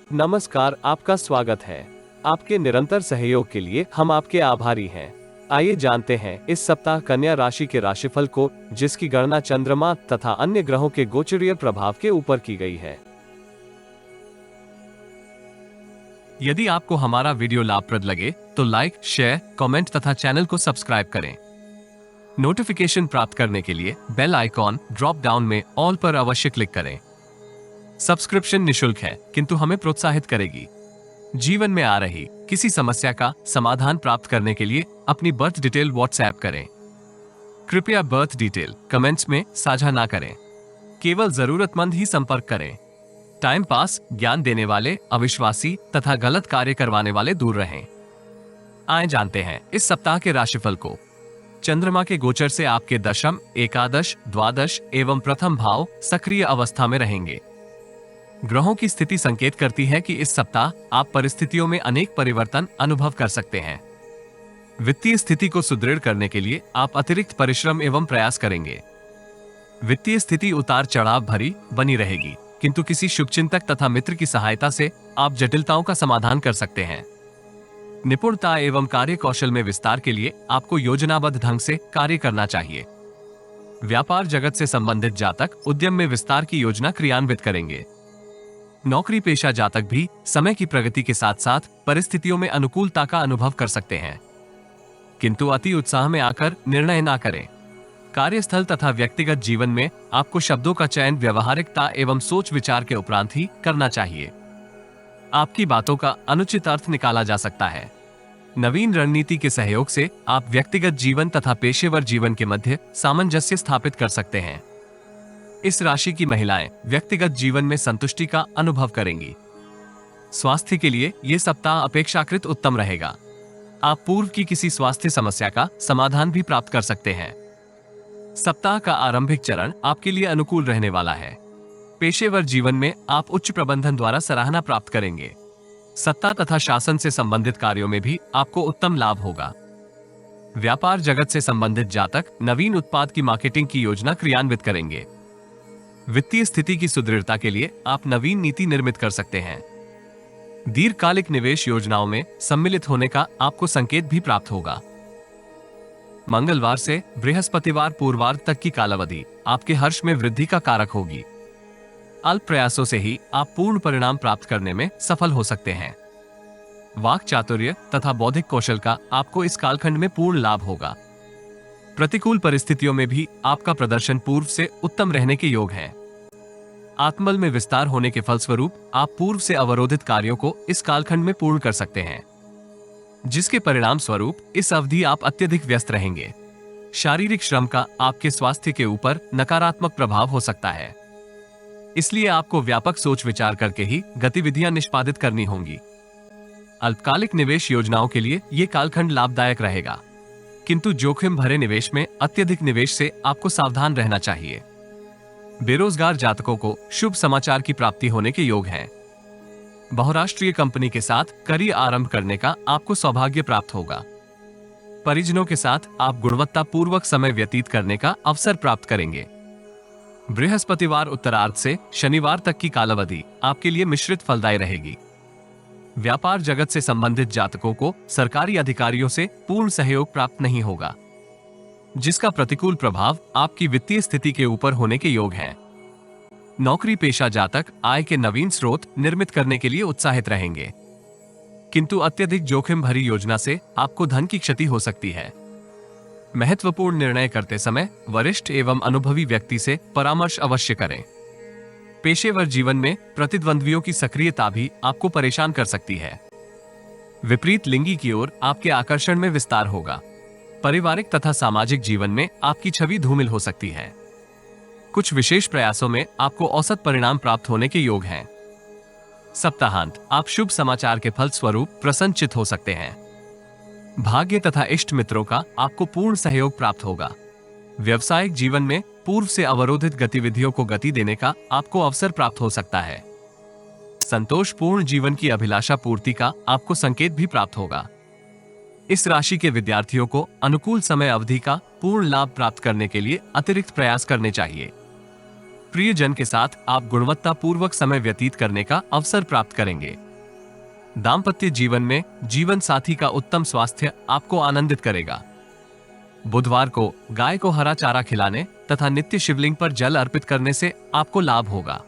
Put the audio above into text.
नमस्कार, आपका स्वागत है। आपके निरंतर सहयोग के लिए हम आपके आभारी हैं। आइए जानते हैं इस सप्ताह कन्या राशि के राशिफल को, जिसकी गणना चंद्रमा तथा अन्य ग्रहों के गोचरीय प्रभाव के ऊपर की गई है। यदि आपको हमारा वीडियो लाभप्रद लगे तो लाइक, शेयर, कमेंट तथा चैनल को सब्सक्राइब करें। नोटिफिकेशन प्राप्त करने के लिए बेल आइकॉन ड्रॉप डाउन में ऑल पर अवश्य क्लिक करें। सब्सक्रिप्शन निशुल्क है, किंतु हमें प्रोत्साहित करेगी। जीवन में आ रही किसी समस्या का समाधान प्राप्त करने के लिए अपनी बर्थ डिटेल व्हाट्सएप करें। कृपया बर्थ डिटेल कमेंट्स में साझा ना करें। केवल जरूरतमंद ही संपर्क करें। टाइम पास, ज्ञान देने वाले, अविश्वासी तथा गलत कार्य करवाने वाले दूर रहें। आए जानते हैं इस सप्ताह के राशिफल को। चंद्रमा के गोचर से आपके दशम, एकादश, द्वादश एवं प्रथम भाव सक्रिय अवस्था में रहेंगे। ग्रहों की स्थिति संकेत करती है कि इस सप्ताह आप परिस्थितियों में अनेक परिवर्तन अनुभव कर सकते हैं। वित्तीय स्थिति को सुदृढ़ करने के लिए आप अतिरिक्त परिश्रम एवं प्रयास करेंगे। वित्तीय स्थिति उतार चढ़ाव भरी बनी रहेगी, किंतु किसी शुभचिंतक तथा मित्र की सहायता से आप जटिलताओं का समाधान कर सकते हैं। निपुणता एवं कार्य कौशल में विस्तार के लिए आपको योजनाबद्ध ढंग से कार्य करना चाहिए। व्यापार जगत से संबंधित जातक उद्यम में विस्तार की योजना क्रियान्वित करेंगे। नौकरी पेशा जातक भी समय की प्रगति के साथ साथ परिस्थितियों में अनुकूलता का अनुभव कर सकते हैं, किंतु अति उत्साह में आकर निर्णय ना करें। कार्यस्थल तथा व्यक्तिगत जीवन में आपको शब्दों का चयन व्यवहारिकता एवं सोच विचार के उपरांत ही करना चाहिए। आपकी बातों का अनुचित अर्थ निकाला जा सकता है। नवीन रणनीति के सहयोग से आप व्यक्तिगत जीवन तथा पेशेवर जीवन के मध्य सामंजस्य स्थापित कर सकते हैं। इस राशि की महिलाएं व्यक्तिगत जीवन में संतुष्टि का अनुभव करेंगी। स्वास्थ्य के लिए यह सप्ताह अपेक्षाकृत उत्तम रहेगा। आप पूर्व की किसी स्वास्थ्य समस्या का समाधान भी प्राप्त कर सकते हैं। सप्ताह का आरंभिक चरण आपके लिए अनुकूल रहने वाला है। पेशेवर जीवन में आप उच्च प्रबंधन द्वारा सराहना प्राप्त करेंगे। सत्ता तथा शासन से संबंधित कार्यों में भी आपको उत्तम लाभ होगा। व्यापार जगत से संबंधित जातक नवीन उत्पाद की मार्केटिंग की योजना क्रियान्वित करेंगे। वित्तीय स्थिति की सुदृढ़ता के लिए आप नवीन नीति निर्मित कर सकते हैं। दीर्घकालिक निवेश योजनाओं में सम्मिलित होने का आपको संकेत भी प्राप्त होगा। मंगलवार से बृहस्पतिवार पूर्वार्ध तक की कालावधि आपके हर्ष में वृद्धि का कारक होगी। अल्प प्रयासों से ही आप पूर्ण परिणाम प्राप्त करने में सफल हो सकते हैं। वाक चातुर्य तथा बौद्धिक कौशल का आपको इस कालखंड में पूर्ण लाभ होगा। प्रतिकूल परिस्थितियों में भी आपका प्रदर्शन पूर्व से उत्तम रहने के योग है। आत्मबल में विस्तार होने के फलस्वरूप आप पूर्व से अवरोधित कार्यों को इस कालखंड में पूर्ण कर सकते हैं, जिसके परिणाम स्वरूप इस अवधि आप अत्यधिक व्यस्त रहेंगे। शारीरिक श्रम का आपके स्वास्थ्य के ऊपर नकारात्मक प्रभाव हो सकता है, इसलिए आपको व्यापक सोच विचार करके ही गतिविधियां निष्पादित करनी होंगी। अल्पकालिक निवेश योजनाओं के लिए ये कालखंड लाभदायक रहेगा, किंतु जोखिम भरे निवेश में अत्यधिक निवेश से आपको सावधान रहना चाहिए। बेरोजगार जातकों को शुभ समाचार की प्राप्ति होने के योग हैं। बहुराष्ट्रीय कंपनी के साथ करियर आरंभ करने का आपको सौभाग्य प्राप्त होगा। परिजनों के साथ आप गुणवत्तापूर्वक समय व्यतीत करने का अवसर प्राप्त करेंगे। बृहस्पतिवार उत्तरार्ध से शनिवार तक की कालावधि आपके लिए मिश्रित फलदायी रहेगी। व्यापार जगत से संबंधित जातकों को सरकारी अधिकारियों से पूर्ण सहयोग प्राप्त नहीं होगा, जिसका प्रतिकूल प्रभाव आपकी वित्तीय स्थिति के ऊपर होने के योग हैं। नौकरी पेशा जातक आय के नवीन स्रोत निर्मित करने के लिए उत्साहित रहेंगे, किंतु अत्यधिक जोखिम भरी योजना से आपको धन की क्षति हो सकती है। महत्वपूर्ण निर्णय करते समय वरिष्ठ एवं अनुभवी व्यक्ति से परामर्श अवश्य करें। पेशेवर जीवन में प्रतिद्वंद्वियों की सक्रियता भी आपको परेशान कर सकती है। विपरीत लिंगी की ओर आपके आकर्षण में विस्तार होगा। पारिवारिक तथा सामाजिक जीवन में आपकी छवि धूमिल हो सकती है। कुछ विशेष प्रयासों में आपको औसत परिणाम प्राप्त होने के योग हैं। सप्ताहांत आप शुभ समाचार के फल स्वरूप प्रसन्नचित हो सकते हैं। भाग्य तथा इष्ट मित्रों का आपको पूर्ण सहयोग प्राप्त होगा। व्यवसायिक जीवन में पूर्व से अवरोधित गतिविधियों को गति देने का आपको अवसर प्राप्त हो सकता है। संतोषपूर्ण जीवन की अभिलाषा पूर्ति का आपको संकेत भी प्राप्त होगा। इस राशि के विद्यार्थियों को अनुकूल समय अवधि का पूर्ण लाभ प्राप्त करने के लिए अतिरिक्त प्रयास करने चाहिए। प्रियजन के साथ आप गुणवत्तापूर्वक समय व्यतीत करने का अवसर प्राप्त करेंगे। दाम्पत्य जीवन में जीवन साथी का उत्तम स्वास्थ्य आपको आनंदित करेगा। बुधवार को गाय को हरा चारा खिलाने तथा नित्य शिवलिंग पर जल अर्पित करने से आपको लाभ होगा।